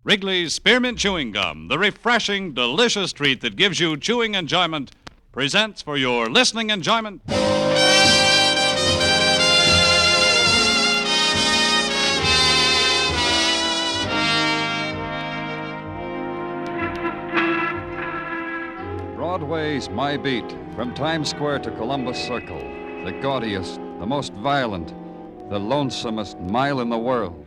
Wrigley's Spearmint Chewing Gum, the refreshing, delicious treat that gives you chewing enjoyment, presents for your listening enjoyment. Broadway's My Beat, from Times Square to Columbus Circle, the gaudiest, the most violent, the lonesomest mile in the world.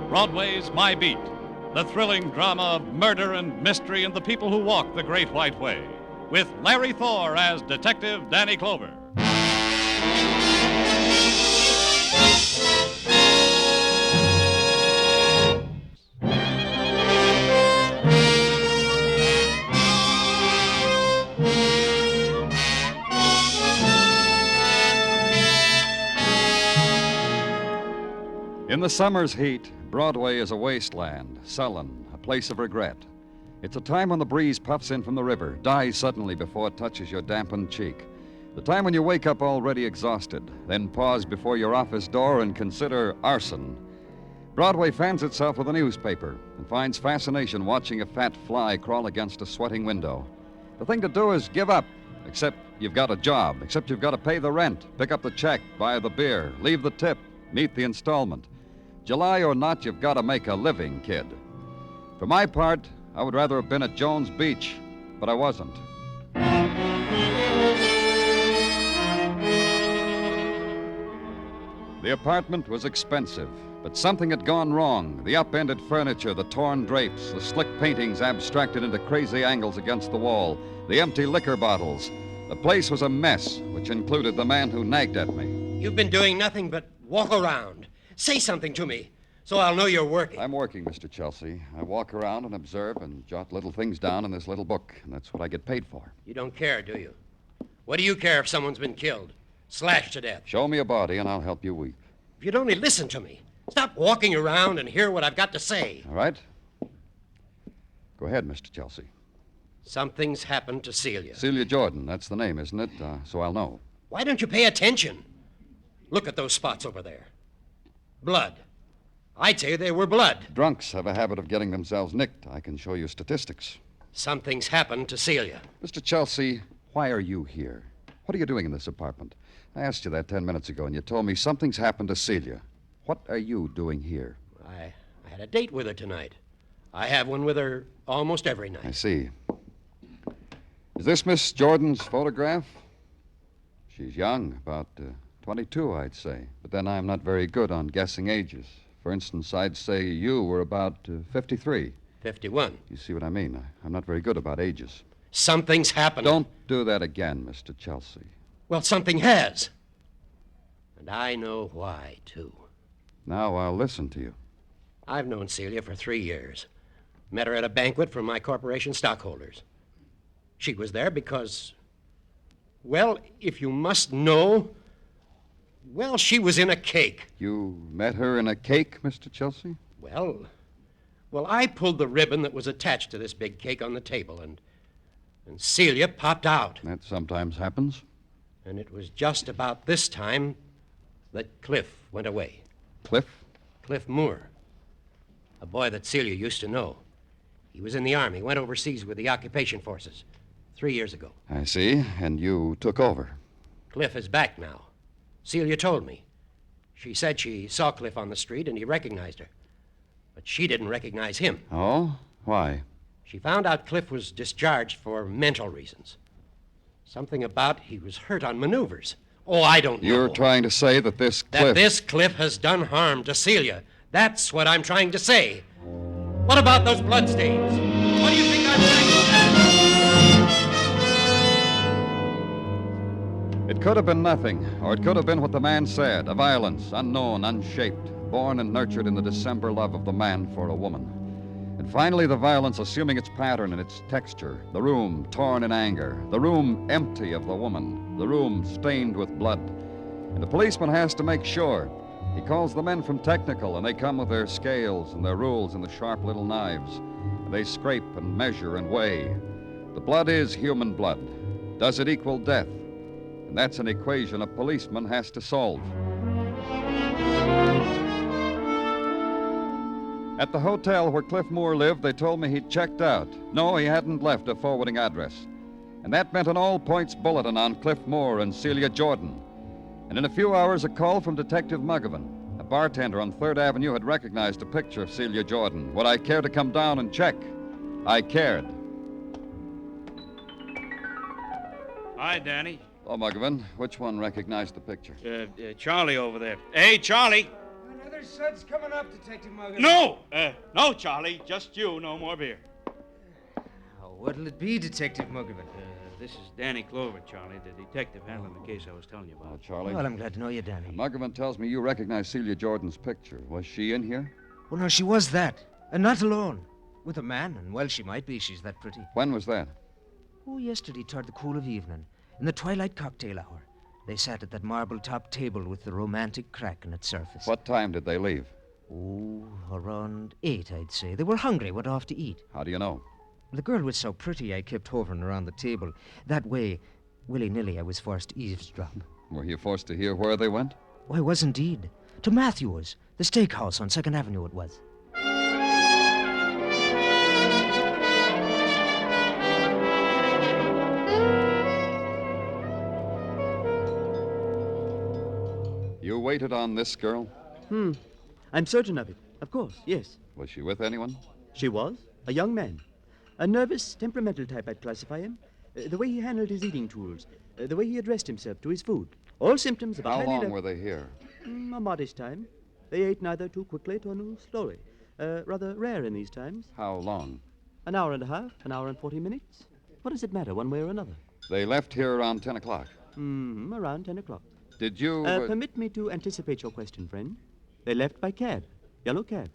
Broadway's My Beat, the thrilling drama of murder and mystery and the people who walk the Great White Way, with Larry Thor as Detective Danny Clover. In the summer's heat, Broadway is a wasteland, sullen, a place of regret. It's a time when the breeze puffs in from the river, dies suddenly before it touches your dampened cheek. The time when you wake up already exhausted, then pause before your office door and consider arson. Broadway fans itself with a newspaper and finds fascination watching a fat fly crawl against a sweating window. The thing to do is give up, except you've got a job, except you've got to pay the rent, pick up the check, buy the beer, leave the tip, meet the installment. July or not, you've got to make a living, kid. For my part, I would rather have been at Jones Beach, but I wasn't. The apartment was expensive, but something had gone wrong. The upended furniture, the torn drapes, the slick paintings abstracted into crazy angles against the wall, the empty liquor bottles. The place was a mess, which included the man who nagged at me. You've been doing nothing but walk around. Say something to me, so I'll know you're working. I'm working, Mr. Chelsea. I walk around and observe and jot little things down in this little book, and that's what I get paid for. You don't care, do you? What do you care if someone's been killed, slashed to death? Show me a body, and I'll help you weep. If you'd only listen to me. Stop walking around and hear what I've got to say. All right? Go ahead, Mr. Chelsea. Something's happened to Celia. Celia Jordan, that's the name, isn't it? So I'll know. Why don't you pay attention? Look at those spots over there. Blood. I'd say they were blood. Drunks have a habit of getting themselves nicked. I can show you statistics. Something's happened to Celia. Mr. Chelsea, why are you here? What are you doing in this apartment? I asked you that 10 minutes ago, and you told me something's happened to Celia. What are you doing here? I had a date with her tonight. I have one with her almost every night. I see. Is this Miss Jordan's photograph? She's young, about 22, I'd say. But then I'm not very good on guessing ages. For instance, I'd say you were about 53. 51. You see what I mean? I'm not very good about ages. Something's happened. Don't do that again, Mr. Chelsea. Well, something has. And I know why, too. Now I'll listen to you. I've known Celia for 3 years. Met her at a banquet for my corporation stockholders. She was there because, well, if you must know, well, she was in a cake. You met her in a cake, Mr. Chelsea? Well, I pulled the ribbon that was attached to this big cake on the table, and Celia popped out. That sometimes happens. And it was just about this time that Cliff went away. Cliff? Cliff Moore, a boy that Celia used to know. He was in the Army, went overseas with the occupation forces 3 years ago. I see, and you took over. Cliff is back now. Celia told me. She said she saw Cliff on the street and he recognized her. But she didn't recognize him. Oh? Why? She found out Cliff was discharged for mental reasons. Something about he was hurt on maneuvers. Oh, I don't know. You're trying to say that this Cliff... That this Cliff has done harm to Celia. That's what I'm trying to say. What about those bloodstains? What do you think I'm trying to say? It could have been nothing, or it could have been what the man said, a violence, unknown, unshaped, born and nurtured in the December love of the man for a woman. And finally, the violence assuming its pattern and its texture, the room torn in anger, the room empty of the woman, the room stained with blood. And the policeman has to make sure. He calls the men from technical, and they come with their scales and their rules and the sharp little knives. And they scrape and measure and weigh. The blood is human blood. Does it equal death? And that's an equation a policeman has to solve. At the hotel where Cliff Moore lived, they told me he'd checked out. No, he hadn't left a forwarding address. And that meant an all-points bulletin on Cliff Moore and Celia Jordan. And in a few hours, a call from Detective Muggavan. A bartender on 3rd Avenue had recognized a picture of Celia Jordan. Would I care to come down and check? I cared. Hi, Danny. Oh, Muggavan, which one recognized the picture? Charlie over there. Hey, Charlie. Another sud's coming up, Detective Muggavan. No, Charlie. Just you. No more beer. What'll it be, Detective Muggavan? This is Danny Clover, Charlie, the detective handling the case I was telling you about. Oh, Charlie. Well, I'm glad to know you, Danny. Muggavan tells me you recognize Celia Jordan's picture. Was she in here? Well, no, she was that. And not alone. With a man, and well, she might be. She's that pretty. When was that? Oh, yesterday, toward the cool of evening. In the twilight cocktail hour. They sat at that marble-top table with the romantic crack in its surface. What time did they leave? Oh, around 8, I'd say. They were hungry, went off to eat. How do you know? The girl was so pretty, I kept hovering around the table. That way, willy-nilly, I was forced to eavesdrop. Were you forced to hear where they went? Oh, I was indeed. To Matthew's, the steakhouse on 2nd Avenue it was. You waited on this girl? I'm certain of it. Of course, yes. Was she with anyone? She was. A young man. A nervous, temperamental type, I'd classify him. The way he handled his eating tools. The way he addressed himself to his food. All symptoms of a How highly... long were they here? A modest time. They ate neither too quickly nor slowly. Rather rare in these times. How long? An hour and a half, an hour and 40 minutes. What does it matter, one way or another? They left here around 10 o'clock. Around 10 o'clock. Did you... Permit me to anticipate your question, friend. They left by cab. Yellow cab.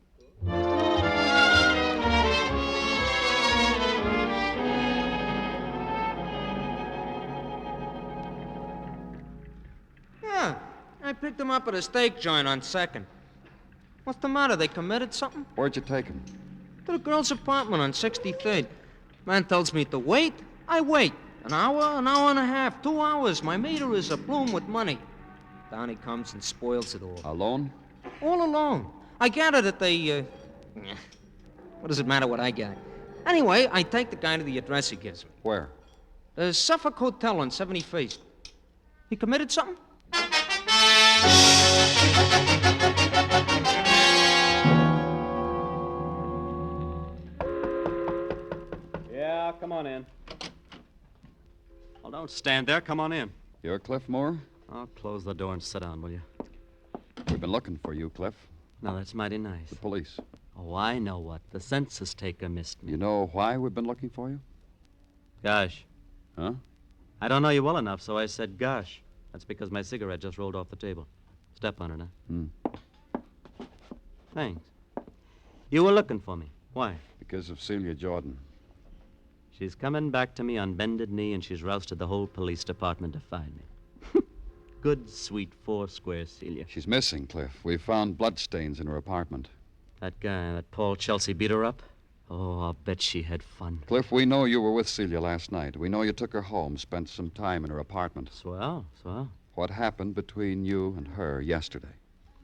Yeah, I picked them up at a steak joint on 2nd. What's the matter? They committed something? Where'd you take them? To the girl's apartment on 63rd. Man tells me to wait. I wait. An hour and a half, 2 hours. My meter is abloom with money. Down he comes and spoils it all. Alone? All alone. I gather that they, What does it matter what I got? Anyway, I take the guy to the address he gives me. Where? The Suffolk Hotel on 71st. He committed something? Yeah, come on in. Well, don't stand there. Come on in. You're Cliff Moore? I'll close the door and sit down, will you? We've been looking for you, Cliff. Now, that's mighty nice. The police. Oh, I know what. The census taker missed me. You know why we've been looking for you? Gosh. Huh? I don't know you well enough, so I said gosh. That's because my cigarette just rolled off the table. Step on it, huh? Thanks. You were looking for me. Why? Because of Celia Jordan. She's coming back to me on bended knee, and she's rousted the whole police department to find me. Good, sweet, four-square Celia. She's missing, Cliff. We found bloodstains in her apartment. That guy, that Paul Chelsea, beat her up? Oh, I'll bet she had fun. Cliff, we know you were with Celia last night. We know you took her home, spent some time in her apartment. Swell. What happened between you and her yesterday?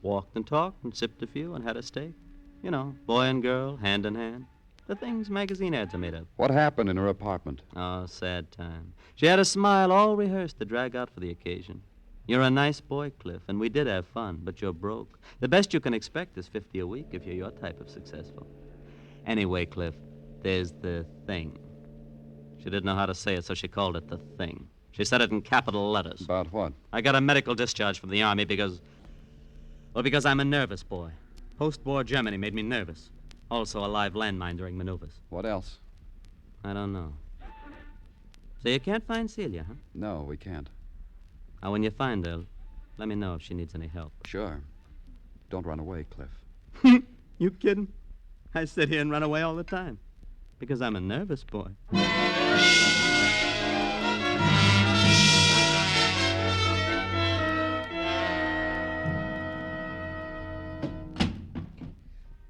Walked and talked and sipped a few and had a steak. You know, boy and girl, hand in hand. The things magazine ads are made of. What happened in her apartment? Oh, sad time. She had a smile all rehearsed to drag out for the occasion. You're a nice boy, Cliff, and we did have fun, but you're broke. The best you can expect is $50 a week if you're your type of successful. Anyway, Cliff, there's the thing. She didn't know how to say it, so she called it the thing. She said it in capital letters. About what? I got a medical discharge from the Army because I'm a nervous boy. Post-war Germany made me nervous. Also a live landmine during maneuvers. What else? I don't know. So you can't find Celia, huh? No, we can't. Now, when you find her, let me know if she needs any help. Sure. Don't run away, Cliff. You kidding? I sit here and run away all the time. Because I'm a nervous boy.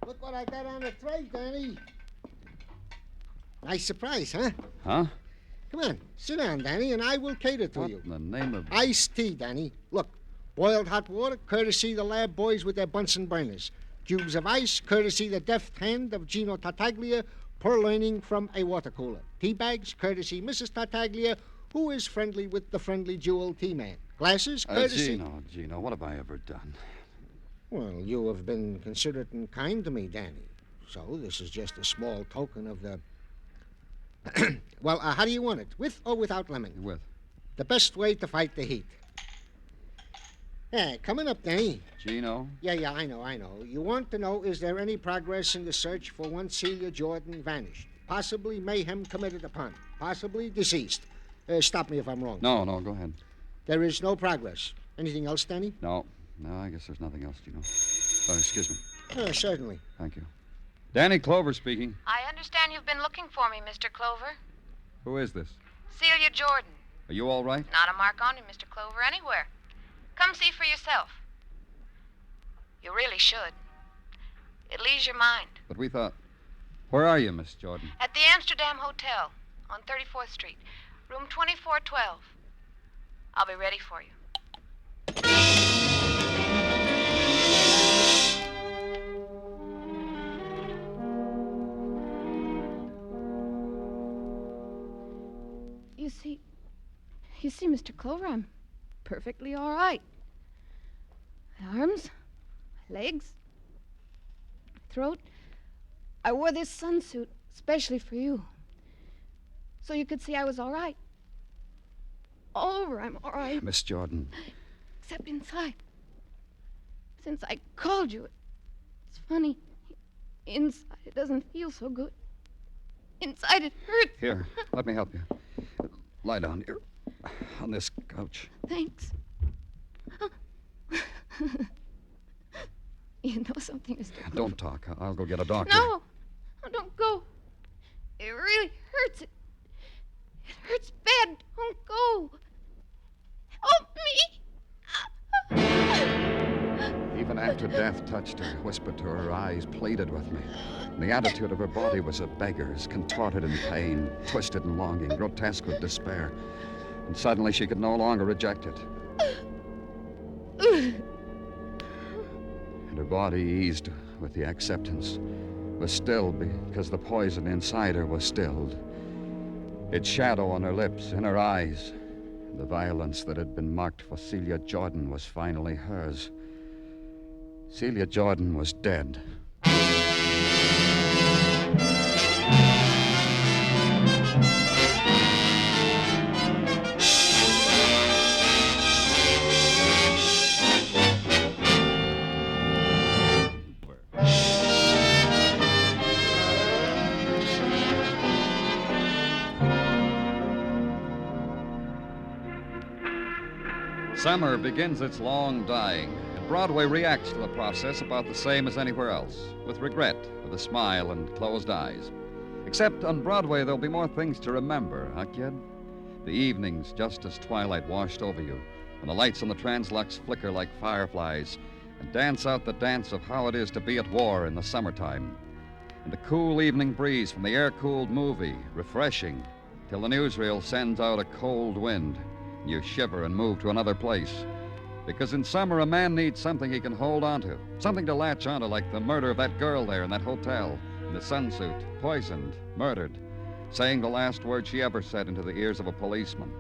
Look what I got on the tray, Danny. Nice surprise, huh? Huh? Come on, sit down, Danny, and I will cater to What you. in the name of... Iced tea, Danny. Look, boiled hot water, courtesy the lab boys with their Bunsen burners. Cubes of ice, courtesy the deft hand of Gino Tartaglia, purloining from a water cooler. Tea bags, courtesy Mrs. Tartaglia, who is friendly with the friendly Jewel tea man. Glasses, courtesy... Gino, what have I ever done? Well, you have been considerate and kind to me, Danny. So this is just a small token of the... Well, how do you want it? With or without lemon? With. The best way to fight the heat. Yeah, coming up, Danny. Gino? Yeah, I know. You want to know, is there any progress in the search for one Celia Jordan vanished? Possibly mayhem committed upon. Possibly deceased. Stop me if I'm wrong. No, go ahead. There is no progress. Anything else, Danny? No, I guess there's nothing else, Gino. Oh, excuse me. Certainly. Thank you. Danny Clover speaking. I understand you've been looking for me, Mr. Clover. Who is this? Celia Jordan. Are you all right? Not a mark on you, Mr. Clover, anywhere. Come see for yourself. You really should. It'll ease your mind. But we thought... Where are you, Miss Jordan? At the Amsterdam Hotel on 34th Street, room 2412. I'll be ready for you. You see, Mr. Clover, I'm perfectly all right. My arms, my legs, my throat. I wore this sunsuit especially for you, so you could see I was all right. All over, I'm all right. Miss Jordan. Except inside. Since I called you, it's funny. Inside, it doesn't feel so good. Inside, it hurts. Here, let me help you. Lie down here on this couch. Thanks. You know something, Mr. Clover? Don't talk. I'll go get a doctor. No, don't go. It really hurts. It hurts bad. Don't go. Help me. Even after death touched her, whispered to her eyes, pleaded with me. And the attitude of her body was a beggar's, contorted in pain, twisted in longing, grotesque with despair. And suddenly she could no longer reject it. And her body eased with the acceptance, was stilled because the poison inside her was stilled. Its shadow on her lips, in her eyes. The violence that had been marked for Celia Jordan was finally hers. Celia Jordan was dead. Summer begins its long dying, and Broadway reacts to the process about the same as anywhere else, with regret, with a smile and closed eyes. Except on Broadway, there'll be more things to remember, huh, kid? The evenings, just as twilight washed over you, and the lights on the Translux flicker like fireflies, and dance out the dance of how it is to be at war in the summertime. And the cool evening breeze from the air-cooled movie, refreshing, till the newsreel sends out a cold wind. You shiver and move to another place. Because in summer, a man needs something he can hold on to, something to latch onto, like the murder of that girl there in that hotel, in the sunsuit, poisoned, murdered, saying the last word she ever said into the ears of a policeman.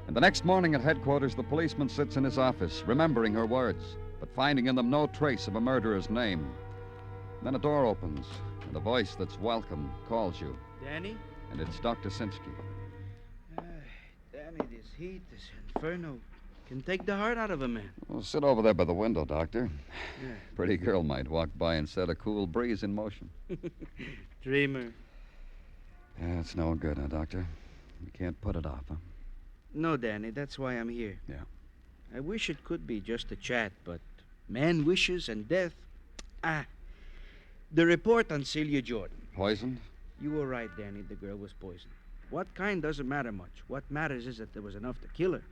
And the next morning at headquarters, the policeman sits in his office, remembering her words, but finding in them no trace of a murderer's name. Then a door opens, and a voice that's welcome calls you. Danny? And it's Dr. Sinsky. Danny, this heat, this inferno, can take the heart out of a man. Well, sit over there by the window, Doctor. Yeah. Pretty girl might walk by and set a cool breeze in motion. Dreamer. Yeah, it's no good, huh, Doctor? We can't put it off, huh? No, Danny, that's why I'm here. Yeah. I wish it could be just a chat, but man wishes and death. The report on Celia Jordan. Poisoned? You were right, Danny. The girl was poisoned. What kind doesn't matter much. What matters is that there was enough to kill her.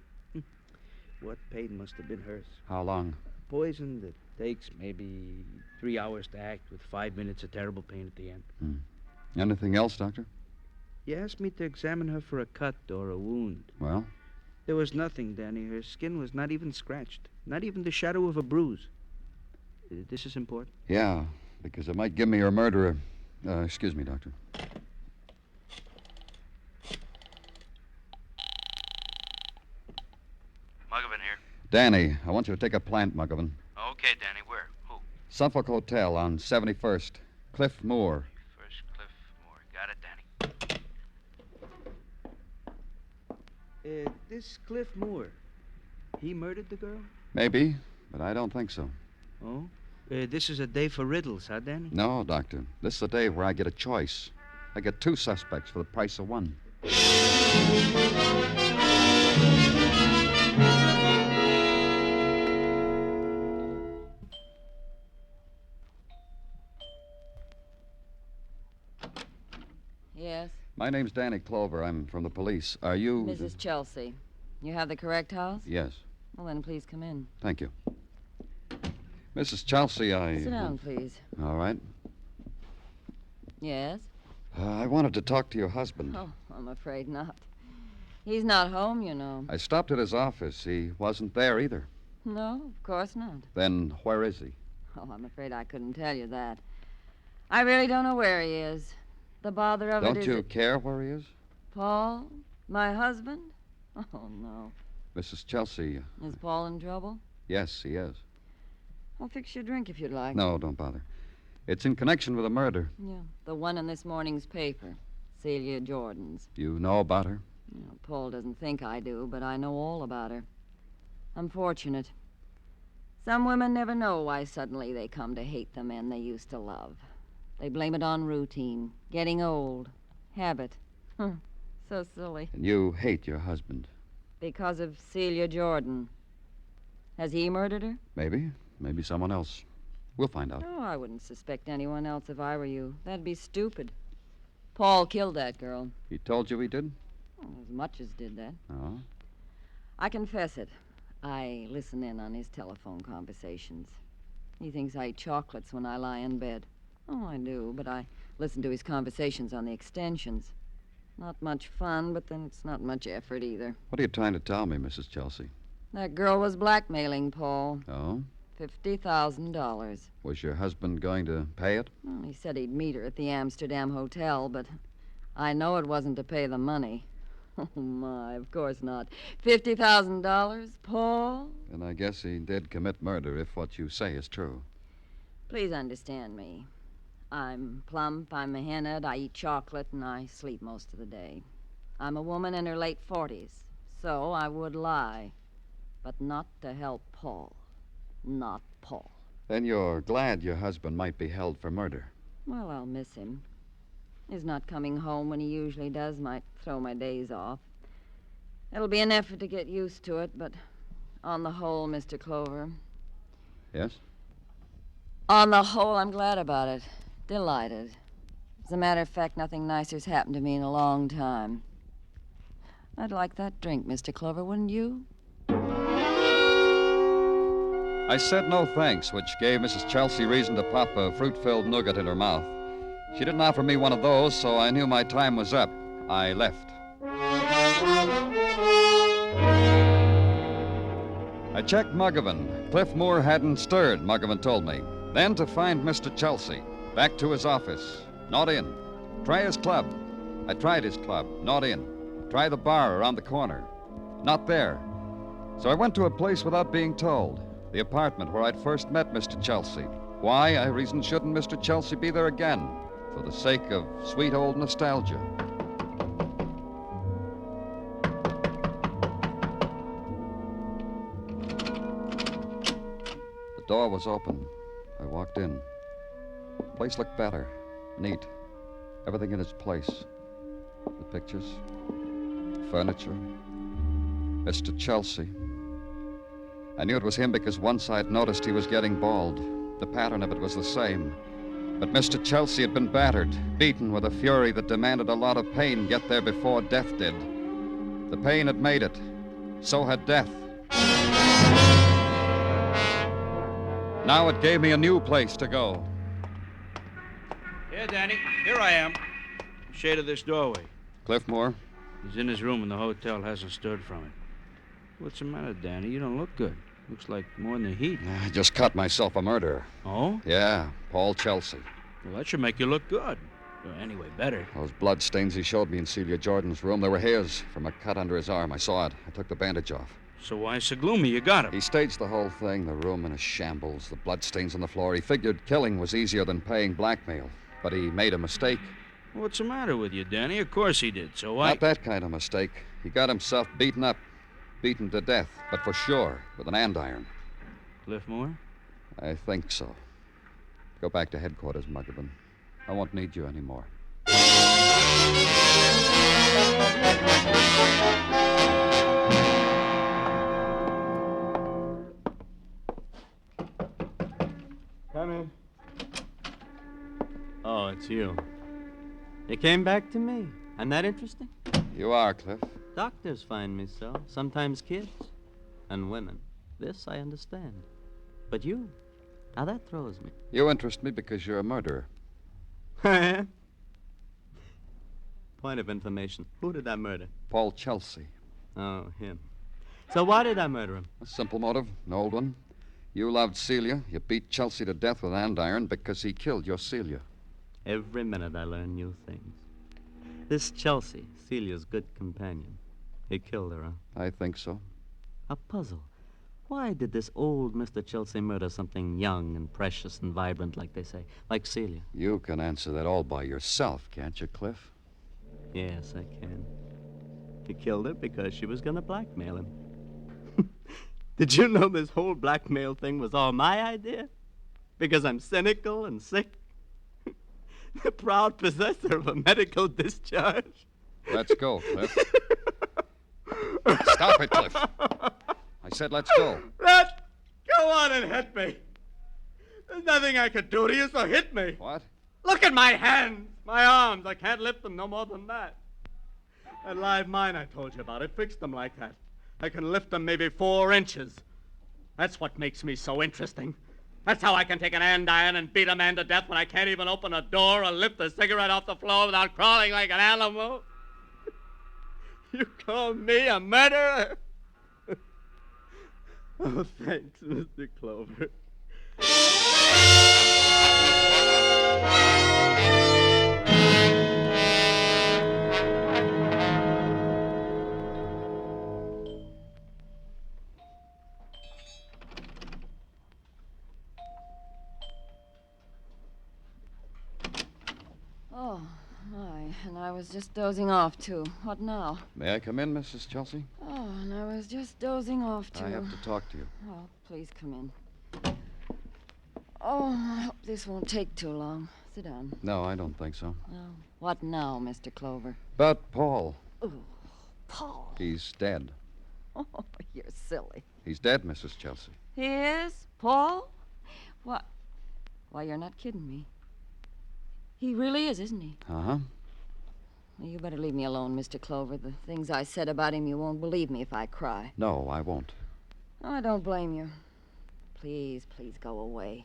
What pain must have been hers. How long? Poison that takes maybe 3 hours to act, with 5 minutes of terrible pain at the end. Anything else, Doctor? He asked me to examine her for a cut or a wound. Well? There was nothing, Danny. Her skin was not even scratched. Not even the shadow of a bruise. This is important? Yeah, because it might give me her murderer. Excuse me, Doctor. Muggavan here. Danny, I want you to take a plant, Muggavan. Okay, Danny. Where? Who? Suffolk Hotel on 71st. Cliff Moore. First Cliff Moore. Got it, Danny. This Cliff Moore, he murdered the girl? Maybe, but I don't think so. Oh? This is a day for riddles, huh, Danny? No, Doctor. This is a day where I get a choice. I get 2 suspects for the price of 1. Yes? My name's Danny Clover. I'm from the police. Are you... Mrs. Chelsea. You have the correct house? Yes. Well, then please come in. Thank you. Mrs. Chelsea, Sit down, please. All right. Yes? I wanted to talk to your husband. Oh, I'm afraid not. He's not home, you know. I stopped at his office. He wasn't there either. No, of course not. Then where is he? Oh, I'm afraid I couldn't tell you that. I really don't know where he is. The bother of it Don't is you that- care where he is? Paul? My husband? Oh, no. Mrs. Chelsea. Is Paul in trouble? Yes, he is. I'll fix you a drink if you'd like. No, don't bother. It's in connection with a murder. Yeah, the one in this morning's paper. Celia Jordan's. You know about her? Well, Paul doesn't think I do, but I know all about her. Unfortunate. Some women never know why suddenly they come to hate the men they used to love. They blame it on routine, getting old, habit. So silly. And you hate your husband. Because of Celia Jordan. Has he murdered her? Maybe. Maybe someone else. We'll find out. Oh, I wouldn't suspect anyone else if I were you. That'd be stupid. Paul killed that girl. He told you he did? Well, as much as did that. Oh? I confess it. I listen in on his telephone conversations. He thinks I eat chocolates when I lie in bed. Oh, I do, but I listen to his conversations on the extensions. Not much fun, but then it's not much effort either. What are you trying to tell me, Mrs. Chelsea? That girl was blackmailing Paul. Oh? $50,000. Was your husband going to pay it? Well, he said he'd meet her at the Amsterdam hotel, but I know it wasn't to pay the money. Oh, my, of course not. $50,000, Paul? And I guess he did commit murder if what you say is true. Please understand me. I'm plump, I'm a henhead, I eat chocolate, and I sleep most of the day. I'm a woman in her late 40s, so I would lie. But not to help Paul. Not Paul. Then you're glad your husband might be held for murder. Well, I'll miss him. His not coming home when he usually does might throw my days off. It'll be an effort to get used to it, but on the whole, Mr. Clover. Yes? On the whole, I'm glad about it. Delighted. As a matter of fact, nothing nicer's happened to me in a long time. I'd like that drink, Mr. Clover, wouldn't you? I said no thanks, which gave Mrs. Chelsea reason to pop a fruit-filled nougat in her mouth. She didn't offer me one of those, so I knew my time was up. I left. I checked Muggavan. Cliff Moore hadn't stirred, Muggavan told me. Then to find Mr. Chelsea. Back to his office. Not in. Try his club. I tried his club. Not in. Try the bar around the corner. Not there. So I went to a place without being told. The apartment where I'd first met Mr. Chelsea. Why, I reasoned, shouldn't Mr. Chelsea be there again? For the sake of sweet old nostalgia. The door was open. I walked in. The place looked better. Neat. Everything in its place. The pictures. Furniture. Mr. Chelsea. I knew it was him because once I'd noticed he was getting bald. The pattern of it was the same. But Mr. Chelsea had been battered, beaten with a fury that demanded a lot of pain get there before death did. The pain had made it. So had death. Now it gave me a new place to go. Here, Danny. Here I am. Shade of this doorway. Cliff Moore? He's in his room in the hotel, hasn't stirred from it. What's the matter, Danny? You don't look good. Looks like more than the heat. I just cut myself a murderer. Oh? Yeah, Paul Chelsea. Well, that should make you look good. Anyway, better. Those blood stains he showed me in Celia Jordan's room, they were his from a cut under his arm. I saw it. I took the bandage off. So why so gloomy? You got him. He staged the whole thing, the room in a shambles, the blood stains on the floor. He figured killing was easier than paying blackmail, but he made a mistake. What's the matter with you, Danny? Of course he did, so Not that kind of mistake. He got himself beaten up, beaten to death, but for sure, with an andiron. Cliff Moore? I think so. Go back to headquarters, Muggavan. I won't need you anymore. Come in. Oh, it's you. You came back to me. I'm that interesting? You are, Cliff. Doctors find me so. Sometimes kids. And women. This I understand. But you? Now that throws me. You interest me because you're a murderer. Point of information. Who did I murder? Paul Chelsea. Oh, him. So why did I murder him? A simple motive, an old one. You loved Celia. You beat Chelsea to death with an andiron because he killed your Celia. Every minute I learn new things. This Chelsea, Celia's good companion. He killed her, huh? I think so. A puzzle. Why did this old Mr. Chelsea murder something young and precious and vibrant, like they say, like Celia? You can answer that all by yourself, can't you, Cliff? Yes, I can. He killed her because she was going to blackmail him. Did you know this whole blackmail thing was all my idea? Because I'm cynical and sick? The proud possessor of a medical discharge? Let's go, Cliff. Stop it, Cliff. I said let's go. Go on and hit me. There's nothing I could do to you, so hit me. What? Look at my hands, my arms. I can't lift them no more than that. That live mine I told you about, it fixed them like that. I can lift them maybe 4 inches. That's what makes me so interesting. That's how I can take an andiron and beat a man to death when I can't even open a door or lift a cigarette off the floor without crawling like an animal. You call me a murderer? Oh, thanks, Mr. Clover. Oh, my. And I was just dozing off, too. What now? May I come in, Mrs. Chelsea? Oh, and I was just dozing off, too. I have to talk to you. Oh, please come in. Oh, I hope this won't take too long. Sit down. No, I don't think so. Oh, what now, Mr. Clover? But Paul. Oh, Paul. He's dead. Oh, you're silly. He's dead, Mrs. Chelsea. He is? Paul? What? Why, you're not kidding me. He really is, isn't he? Uh-huh. Well, you better leave me alone, Mr. Clover. The things I said about him, you won't believe me if I cry. No, I won't. Oh, I don't blame you. Please, please go away.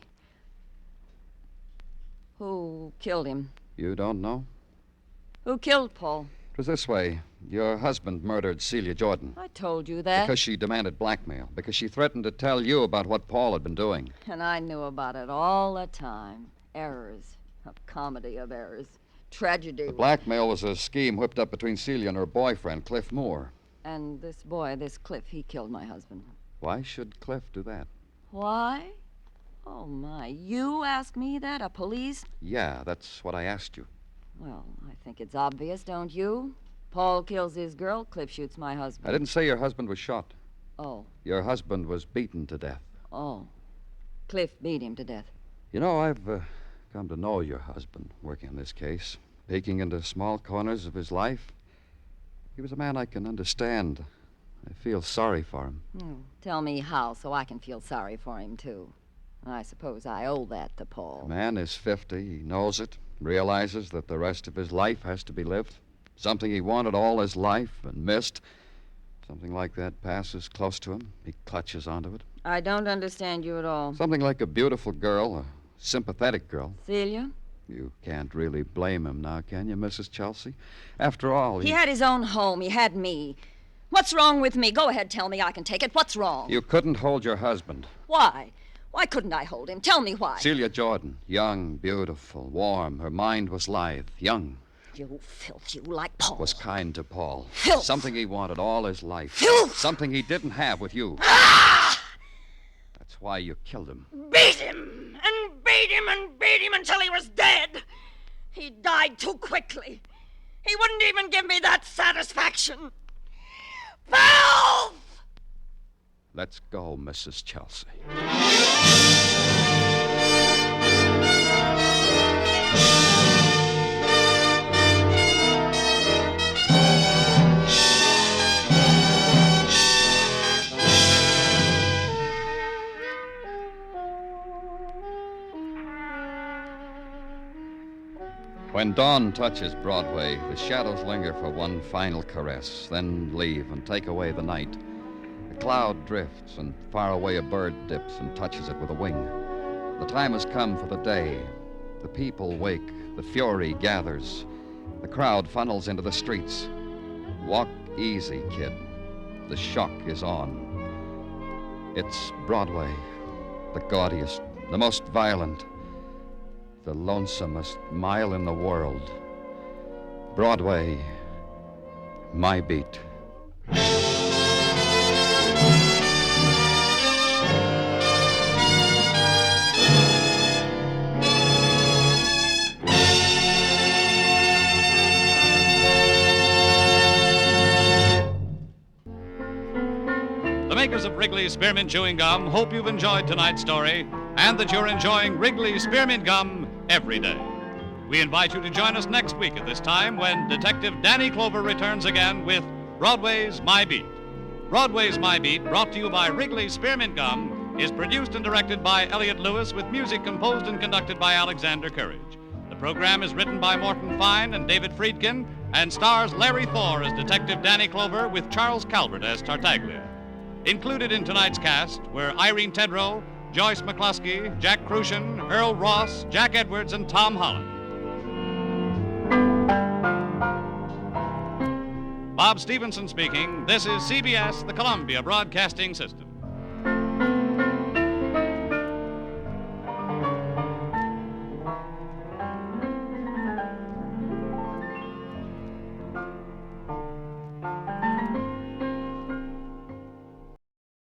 Who killed him? You don't know? Who killed Paul? It was this way. Your husband murdered Celia Jordan. I told you that. Because she demanded blackmail. Because she threatened to tell you about what Paul had been doing. And I knew about it all the time. Errors. A comedy of errors. Tragedy. The blackmail was a scheme whipped up between Celia and her boyfriend, Cliff Moore. And this boy, this Cliff, he killed my husband. Why should Cliff do that? Why? Oh, my. You ask me that? A police? Yeah, that's what I asked you. Well, I think it's obvious, don't you? Paul kills his girl, Cliff shoots my husband. I didn't say your husband was shot. Oh. Your husband was beaten to death. Oh. Cliff beat him to death. You know, I've come to know your husband working on this case, peeking into small corners of his life. He was a man I can understand. I feel sorry for him. Tell me how, so I can feel sorry for him, too. I suppose I owe that to Paul. The man is 50. He knows it, realizes that the rest of his life has to be lived. Something he wanted all his life and missed. Something like that passes close to him. He clutches onto it. I don't understand you at all. Something like a beautiful girl, a sympathetic girl. Celia? You can't really blame him now, can you, Mrs. Chelsea? After all, He had his own home. He had me. What's wrong with me? Go ahead, tell me. I can take it. What's wrong? You couldn't hold your husband. Why? Why couldn't I hold him? Tell me why. Celia Jordan, young, beautiful, warm. Her mind was lithe, young. You filth, you like Paul. Was kind to Paul. Filth. Something he wanted all his life. Filth. Something he didn't have with you. Ah! That's why you killed him. Beat him and beat him and beat him until he was dead. He died too quickly. He wouldn't even give me that satisfaction. Filth! Let's go, Mrs. Chelsea. When dawn touches Broadway, the shadows linger for one final caress, then leave and take away the night. A cloud drifts, and far away a bird dips and touches it with a wing. The time has come for the day. The people wake, the fury gathers. The crowd funnels into the streets. Walk easy, kid. The shock is on. It's Broadway, the gaudiest, the most violent, the lonesomest mile in the world. Broadway, my beat. The makers of Wrigley's Spearmint Chewing Gum hope you've enjoyed tonight's story and that you're enjoying Wrigley's Spearmint Gum every day. We invite you to join us next week at this time when Detective Danny Clover returns again with Broadway's My Beat. Broadway's My Beat, brought to you by Wrigley's Spearmint Gum, is produced and directed by Elliott Lewis with music composed and conducted by Alexander Courage. The program is written by Morton Fine and David Friedkin and stars Larry Thor as Detective Danny Clover with Charles Calvert as Tartaglia. Included in tonight's cast were Irene Tedrow, Joyce McCluskey, Jack Crucian, Earl Ross, Jack Edwards, and Tom Holland. Bob Stevenson speaking. This is CBS, the Columbia Broadcasting System.